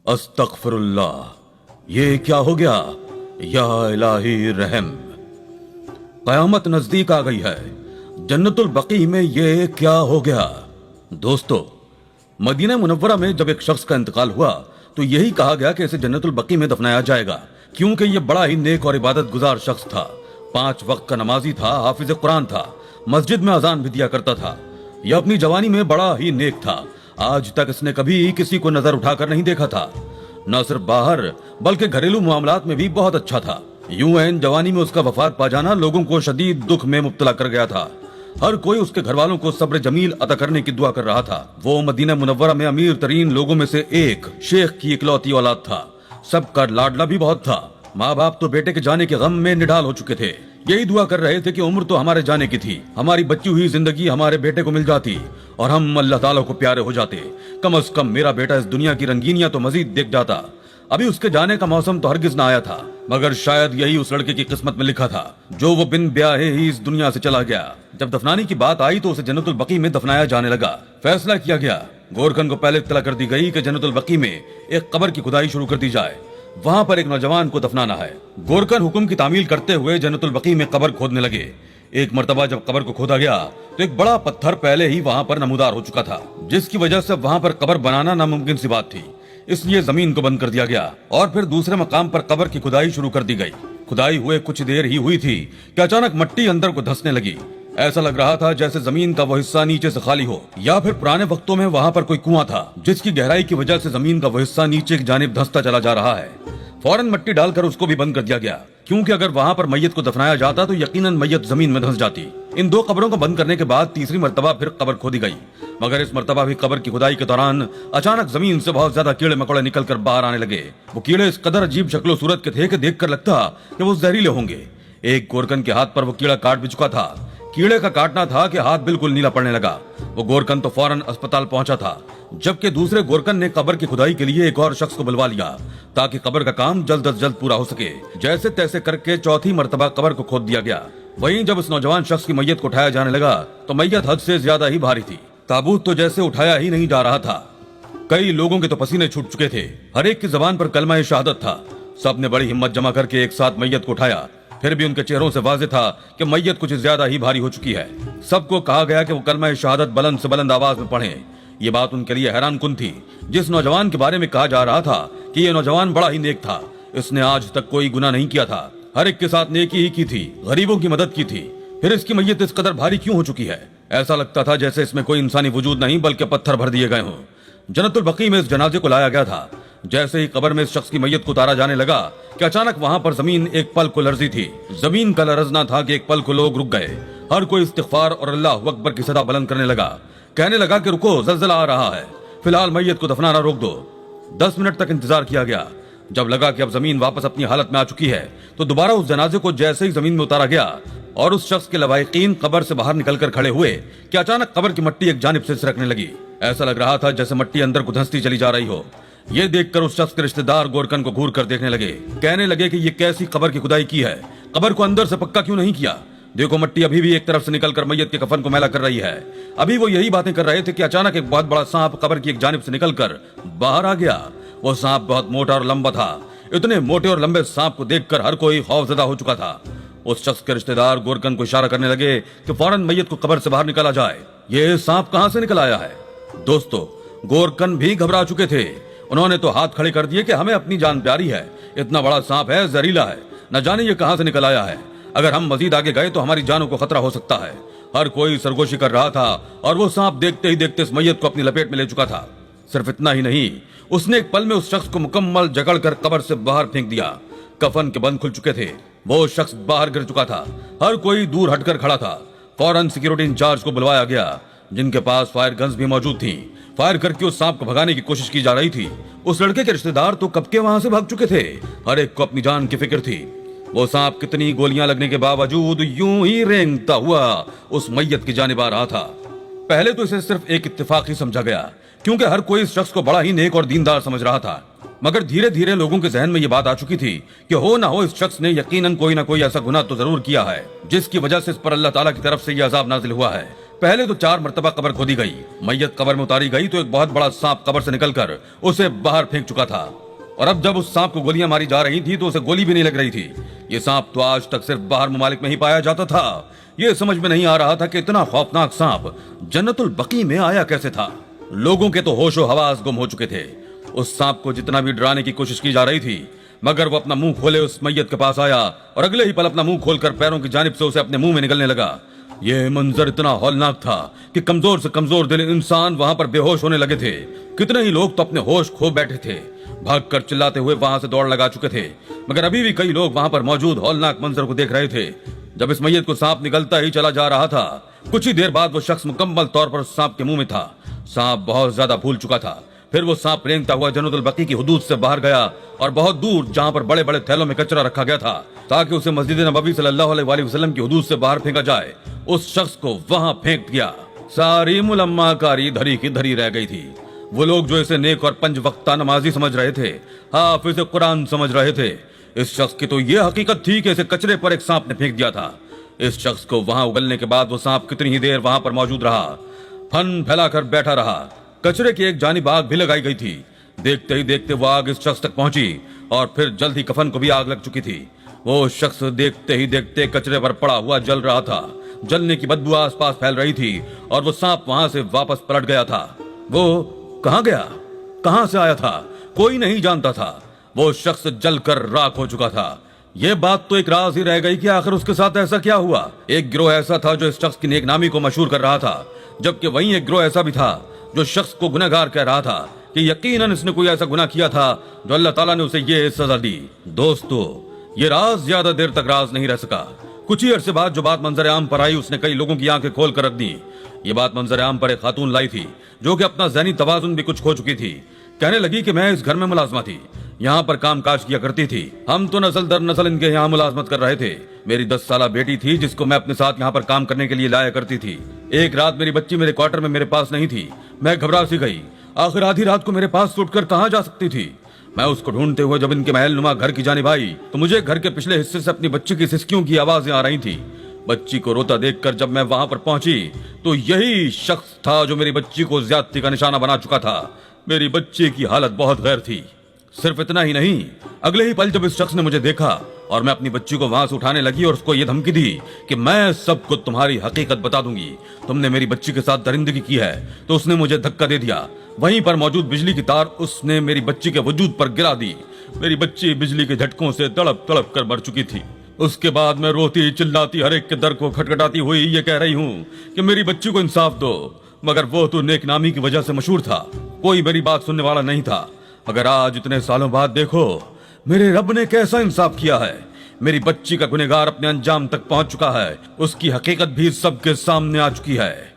अस्तगफिरुल्लाह, ये क्या हो गया? या इलाही रहम, कयामत नजदीक आ गई है। जन्नतुल बकी में ये क्या हो गया? दोस्तों, मदीना मुनव्वरा में जब एक शख्स का इंतकाल हुआ तो यही कहा गया कि इसे जन्नतुल बकी में दफनाया जाएगा, क्योंकि ये बड़ा ही नेक और इबादत गुजार शख्स था। 5 वक्त का नमाजी था, हाफिज कुरान था, मस्जिद में अजान भी दिया करता था। यह अपनी जवानी में बड़ा ही नेक था। आज तक इसने कभी किसी को नजर उठाकर नहीं देखा था। न सिर्फ बाहर बल्कि घरेलू मामलात में भी बहुत अच्छा था। यूं ऐन जवानी में उसका वफात पा जाना लोगों को शदीद दुख में मुब्तला कर गया था। हर कोई उसके घर वालों को सब्र जमील अता करने की दुआ कर रहा था। वो मदीना मुनव्वरा में अमीर तरीन लोगों में से एक शेख की इकलौती औलाद था। सबका लाडला भी बहुत था। माँ बाप तो बेटे के जाने के गम में निढाल हो चुके थे। यही दुआ कर रहे थे कि उम्र तो हमारे जाने की थी, हमारी बची हुई जिंदगी हमारे बेटे को मिल जाती और हम अल्लाह ताला को प्यारे हो जाते। कम से कम मेरा बेटा इस दुनिया की रंगीनियां तो मजीद देख जाता। अभी उसके जाने का मौसम तो हरगिज न आया था, मगर शायद यही उस लड़के की किस्मत में लिखा था जो वो बिन ब्याहे ही इस दुनिया से चला गया। जब दफनाने की बात आई तो उसे जन्नतुल बकी में दफनाया जाने लगा। फैसला किया गया, गोरखन को पहले इत्तला कर दी गई कि जन्नतुल बकी में एक कब्र की खुदाई शुरू कर दी जाए। वहाँ पर एक नौजवान को दफनाना है। गोरखन हुक्म की तामील करते हुए जन्नतुल बकी में कब्र खोदने लगे। एक मर्तबा जब कब्र को खोदा गया तो एक बड़ा पत्थर पहले ही वहाँ पर नमूदार हो चुका था, जिसकी वजह से वहाँ पर कब्र बनाना नामुमकिन सी बात थी। इसलिए जमीन को बंद कर दिया गया और फिर दूसरे मकाम पर कब्र की खुदाई शुरू कर दी गई। खुदाई हुए कुछ देर ही हुई थी कि अचानक मिट्टी अंदर को धंसने लगी। ऐसा लग रहा था जैसे जमीन का वो हिस्सा नीचे से खाली हो, या फिर पुराने वक्तों में वहाँ पर कोई कुआं था जिसकी गहराई की वजह से जमीन का वो हिस्सा नीचे की जानिब धंसता चला जा रहा है। फौरन मिट्टी डालकर उसको भी बंद कर दिया गया, क्योंकि अगर वहाँ पर मैयत को दफनाया जाता तो यकीनन मैयत जमीन में धंस जाती। इन 2 कब्रों को बंद करने के बाद तीसरी मर्तबा फिर कब्र खोदी गई, मगर इस मर्तबा भी कब्र की खुदाई के दौरान अचानक जमीन से बहुत ज्यादा कीड़े मकोड़े निकल कर बाहर आने लगे। वो कीड़े इस कदर अजीब शक्लो सूरत के थे कि देख कर लगता कि वो जहरीले होंगे। एक गोरकन के हाथ पर वो कीड़ा काट भी चुका था। कीड़े का काटना था कि हाथ बिल्कुल नीला पड़ने लगा। वो गोरकन तो फौरन अस्पताल पहुंचा था, जबकि दूसरे गोरकन ने कब्र की खुदाई के लिए एक और शख्स को बुलवा लिया ताकि कब्र का काम जल्द अज जल्द पूरा हो सके। जैसे तैसे करके चौथी मर्तबा कब्र को खोद दिया गया। वहीं जब इस नौजवान शख्स की मैयत को उठाया जाने लगा तो मैयत हद से ज्यादा ही भारी थी। ताबूत तो जैसे उठाया ही नहीं जा रहा था। कई लोगों के तो पसीने छूट चुके थे। हर एक की जबान पर कलमा शहादत था। सब ने बड़ी हिम्मत जमा करके एक साथ मैयत को उठाया। फिर भी उनके चेहरों से वाज़ेह था कि मैयत कुछ ज्यादा ही भारी हो चुकी है। सबको कहा गया कि वो कलमा शहादत बुलंद से बुलंद आवाज में पढ़ें। ये बात उनके लिए हैरान कुन थी। जिस नौजवान के बारे में कहा जा रहा था कि ये नौजवान बड़ा ही नेक था, इसने आज तक कोई गुनाह नहीं किया था, हर एक के साथ नेकी ही की थी, गरीबों की मदद की थी, फिर इसकी मैयत इस कदर भारी क्यों हो चुकी है? ऐसा लगता था जैसे इसमें कोई इंसानी वजूद नहीं बल्कि पत्थर भर दिए गए हों। जन्नतुल बकी में इस जनाजे को लाया गया था। जैसे ही कब्र में इस शख्स की मैयत को उतारा जाने लगा कि अचानक वहां पर जमीन एक पल को लर्जी थी। जमीन का लरजना था कि एक पल को लोग रुक गए। हर कोई इस्तिग़फ़ार और अल्लाह अकबर की सदा बुलंद करने लगा। कहने लगा कि रुको, ज़लज़ला आ रहा है, फिलहाल मैयत को दफनाना रोक दो। 10 मिनट तक इंतजार किया गया। जब लगा कि अब जमीन वापस अपनी हालत में आ चुकी है तो दोबारा उस जनाजे को जैसे ही जमीन में उतारा गया और उस शख्स के लवाहिकीन कब्र से बाहर निकलकर खड़े हुए कि अचानक कब्र की मिट्टी एक जानिब से सिसकने लगी। ऐसा लग रहा था जैसे मिट्टी अंदर को धंसती चली जा रही हो। ये देखकर उस शख्स के रिश्तेदार गोरकन को घूर कर देखने लगे। कहने लगे कि ये कैसी कब्र की खुदाई की है, कब्र को अंदर से पक्का क्यों नहीं किया? देखो, मिट्टी अभी भी एक तरफ से निकलकर मैयत के कफन को मैला कर रही है। अभी वो यही बातें कर रहे थे कि अचानक एक बहुत बड़ा सांप कब्र की एक जानिब से निकलकर बाहर आ गया। वो सांप बहुत मोटा और लंबा था। इतने मोटे और लंबे सांप को देखकर हर कोई खौफजदा हो चुका था। उस शख्स के रिश्तेदार गोरकन को इशारा करने लगे कि फौरन मैयत को कब्र से बाहर निकाला जाए। ये सांप कहां से निकल आया है? दोस्तों, गोरकन भी घबरा चुके थे। उन्होंने तो हाथ खड़े कर दिए कि हमें अपनी जान प्यारी है, इतना बड़ा सांप है, जहरीला है, न जाने ये कहां से निकल आया है। अगर हम मजीद आगे गए तो हमारी जानों को खतरा हो सकता है। हर कोई सरगोशी कर रहा था और वो सांप देखते ही देखते इस मैयत को अपनी लपेट में ले चुका था। सिर्फ इतना ही नहीं, उसने एक पल में उस शख्स को मुकम्मल जकड़कर कब्र से बाहर फेंक दिया। कफन के बंद खुल चुके थे। वो शख्स बाहर गिर चुका था। हर कोई दूर हटकर खड़ा था। फौरन सिक्योरिटी इंचार्ज को बुलवाया गया, जिनके पास फायर गन्स भी मौजूद थी। फायर करके उस सांप को भगाने की कोशिश की जा रही थी। उस लड़के के रिश्तेदार तो कब के वहां से भाग चुके थे। हर एक को अपनी जान की फिक्र थी। वो सांप कितनी गोलियां लगने के बावजूद यूं ही रेंगता हुआ उस मैयत की जानिब आ रहा था। पहले तो इसे सिर्फ एक इत्तेफाक ही समझा गया, क्योंकि हर कोई इस शख्स को बड़ा ही नेक और दीनदार समझ रहा था। मगर धीरे धीरे लोगों के जहन में ये बात आ चुकी थी कि हो ना हो इस शख्स ने यकीनन कोई ना कोई ऐसा गुनाह तो जरूर किया है जिसकी वजह से इस पर अल्लाह ताला की तरफ से ये अजाब नाजिल हुआ है। पहले तो 4 मरतबा कब्र खोदी गई, मैयत कब्र में उतारी गई तो एक बहुत बड़ा सांप कब्र से निकलकर उसे बाहर फेंक चुका था। और अब जब उस सांप को गोलियां मारी जा रही थी तो उसे गोली भी नहीं लग रही थी। ये सांप तो आज तक सिर्फ बाहर ममालिक में ही पाया जाता था। ये समझ में नहीं आ रहा था कि इतना खौफनाक सांप जन्नतुल बकी में आया कैसे था। लोगों के तो होशो हवास गुम हो चुके थे। उस सांप को जितना भी डराने की कोशिश की जा रही थी, मगर वो अपना मुंह खोले उस मैयत के पास आया और अगले ही पल अपना मुंह खोलकर पैरों की जानिब से उसे अपने मुंह में निकलने लगा। ये मंजर इतना हौलनाक था कि कमजोर से कमजोर दिल इंसान वहां पर बेहोश होने लगे थे। कितने ही लोग तो अपने होश खो बैठे थे, भागकर चिल्लाते हुए वहां से दौड़ लगा चुके थे, मगर अभी भी कई लोग वहां पर मौजूद हौलनाक मंजर को देख रहे थे। जब इस मैयत को सांप निकलता ही चला जा रहा था, कुछ ही देर बाद वो शख्स मुकम्मल तौर पर सांप के मुंह में था। सांप बहुत ज्यादा फूल चुका था। फिर वो सांप रेंगता हुआ जन्नतुल बकी की हुदूद से बाहर गया और बहुत दूर जहां पर बड़े बड़े थैलों में कचरा रखा गया था ताकि उसे मस्जिद नबवी सल्लल्लाहु अलैहि वसल्लम की हुदूद से बाहर फेंका जाए, उस शख्स को वहां फेंक दिया। सारी मुलम्माकारी धरी की धरी रह गई थी। वो लोग जो इसे नेक और 5 वक्ता नमाजी समझ रहे थे, हाफिज़ कुरान समझ रहे थे, इस शख्स की तो ये हकीकत थी कि इसे कचरे पर एक सांप ने फेंक दिया था। इस शख्स को वहां उगलने के बाद वो सांप कितनी ही देर वहां पर मौजूद रहा, फन फैलाकर बैठा रहा। कचरे की एक जानिब आग भी लगाई गई थी। देखते ही देखते वो आग इस शख्स तक पहुंची और फिर जल्द ही कफन को भी आग लग चुकी थी। वो शख्स देखते ही देखते कचरे पर पड़ा हुआ जल रहा था। जलने की बदबू आसपास फैल रही थी और वो सांप वहां से वापस पलट गया था। वो कहां गया, कहां से आया था, कोई नहीं जानता था। वो शख्स जलकर राख हो चुका था। ये बात तो एक राज ही रह गई कि आखिर उसके साथ ऐसा क्या हुआ। एक गिरोह ऐसा था जो इस शख्स की नेकनामी को मशहूर कर रहा था, जबकि वहीं एक गिरोह ऐसा भी था जो शख्स को गुनहगार कह रहा था कि यकीनन इसने कोई ऐसा गुनाह किया था जो अल्लाह ताला ने उसे ये सजा दी। दोस्तों, ये राज ज्यादा देर तक राज नहीं रह सका। कुछ ही अरसे बाद जो बात मंजर आम पर आई, उसने कई लोगों की आंखें खोल कर रख दी। ये बात मंजर आम पर एक खातून लाई थी जो कि अपना ज़हनी तवाजुन भी कुछ खो चुकी थी। कहने लगी कि मैं इस घर में मुलाजमा थी, यहाँ पर काम काज किया करती थी। हम तो नस्ल दर नस्ल इनके यहाँ मुलाजमत कर रहे थे। मेरी 10 साला बेटी थी जिसको मैं अपने साथ यहाँ पर काम करने के लिए लाया करती थी। एक रात मेरी बच्ची मेरे क्वार्टर में मेरे पास नहीं थी। मैं घबरा सी गई। आखिर आधी रात को मेरे पास छूटकर कहाँ जा सकती थी। मैं उसको ढूंढते हुए जब इनके महल नुमा घर की जानिब आई तो मुझे घर के पिछले हिस्से से अपनी बच्ची की सिसकियों की आवाजें आ रही थी। बच्ची को रोता देखकर जब मैं वहां पर पहुंची तो यही शख्स था जो मेरी बच्ची को ज्यादती का निशाना बना चुका था। मेरी बच्ची की हालत बहुत गैर थी। सिर्फ इतना ही नहीं, अगले ही पल जब इस शख्स ने मुझे देखा और मैं अपनी बच्ची को वहां से उठाने लगी और उसको ये धमकी दी कि मैं सबको तुम्हारी हकीकत बता दूंगी, तुमने मेरी बच्ची के साथ दरिंदगी की है, तो उसने मुझे धक्का दे दिया। वहीं पर मौजूद बिजली की तार उसने मेरी बच्ची के वजूद पर गिरा दी। मेरी बच्ची बिजली के झटकों से तड़प तड़प कर मर चुकी थी। उसके बाद मैं रोती चिल्लाती हर एक के दर को खटखटाती हुई ये कह रही हूँ कि मेरी बच्ची को इंसाफ दो, मगर वो तो नेकनामी की वजह से मशहूर था, कोई मेरी बात सुनने वाला नहीं था। मगर आज इतने सालों बाद देखो मेरे रब ने कैसा इंसाफ किया है। मेरी बच्ची का गुनहगार अपने अंजाम तक पहुंच चुका है, उसकी हकीकत भी सबके सामने आ चुकी है।